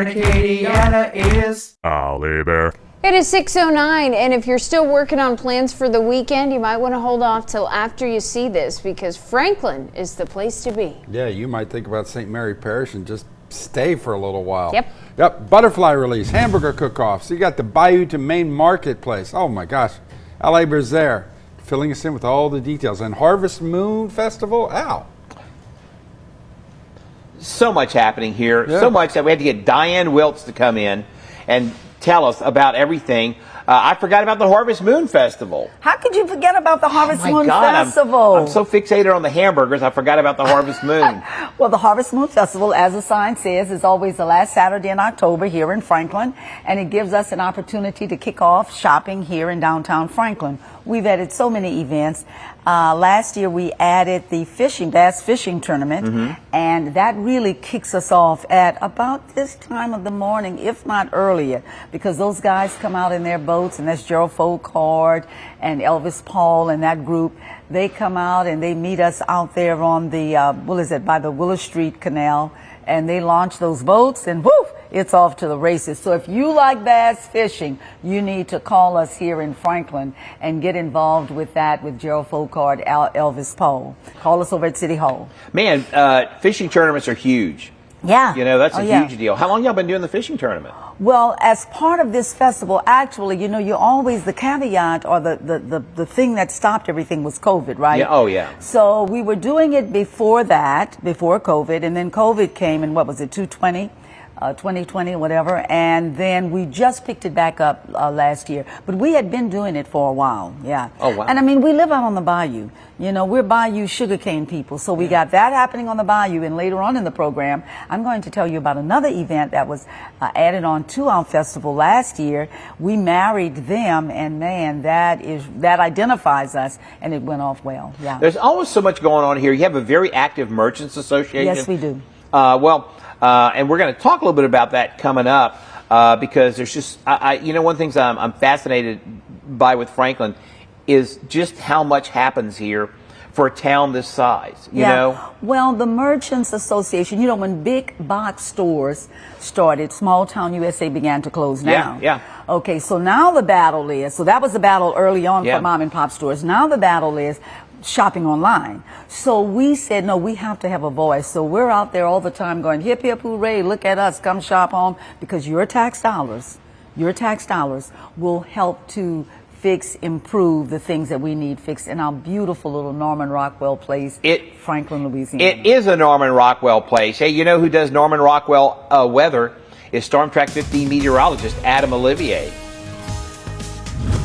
in Acadiana is Ollie Bear. It is 6:09, and if you're still working on plans for the weekend, you might want to hold off till after you see this, because Franklin is the place to be. Yeah, you might think about St. Mary Parish and just stay for a little while. Yep. Butterfly release, hamburger cook-offs. You got the Bayou to Maine Marketplace. Oh my gosh. L.A. Bear's there, filling us in with all the details. And Harvest Moon Festival, ow. So much happening here. Yeah. So much that we had to get Diane Wiltz to come in and tell us about everything. I forgot about the Harvest Moon Festival. How could you forget about the Harvest My Moon God, Festival? I'm so fixated on the hamburgers, I forgot about the Harvest Moon. Well, the Harvest Moon Festival, as the sign says, is always the last Saturday in October here in Franklin, and it gives us an opportunity to kick off shopping here in downtown Franklin. We've added so many events. Last year we added the bass fishing tournament, and that really kicks us off at about this time of the morning, if not earlier, because those guys come out in their boats, and that's Gerald Folkard and Elvis Paul and that group. They come out and they meet us out there on the, by the Willow Street Canal, and they launch those boats, and whoo, it's off to the races. So if you like bass fishing, you need to call us here in Franklin and get involved with that with Gerald Folkard, Elvis Paul. Call us over at City Hall. Man, fishing tournaments are huge. Yeah. You know, that's a huge deal. How long y'all been doing the fishing tournament? Well, as part of this festival, actually, you know, you're always the caveat or the thing that stopped everything was COVID, right? Yeah. Oh, yeah. So we were doing it before COVID, and then COVID came in, 2020, whatever, and then we just picked it back up last year. But we had been doing it for a while, yeah. Oh, wow. And I mean, we live out on the bayou. You know, we're bayou sugarcane people, so we got that happening on the bayou. And later on in the program, I'm going to tell you about another event that was added on to our festival last year. We married them, and man, that identifies us, and it went off well, yeah. There's always so much going on here. You have a very active Merchants Association. Yes, we do. And we're going to talk a little bit about that coming up because there's just, you know, one of the things I'm fascinated by with Franklin is just how much happens here for a town this size, you know? Well, the Merchants Association, you know, when big box stores started, Small Town USA began to close down. Yeah. Okay, so now the battle is, so that was the battle early on for mom and pop stores. Now the battle is shopping online. So we said, no, we have to have a voice. So we're out there all the time going, hip, hip, hooray, look at us, come shop home, because your tax dollars will help to improve the things that we need fixed in our beautiful little Norman Rockwell place, Franklin, Louisiana. It is a Norman Rockwell place. Hey, you know who does Norman Rockwell weather is Storm Track 15 meteorologist Adam Olivier.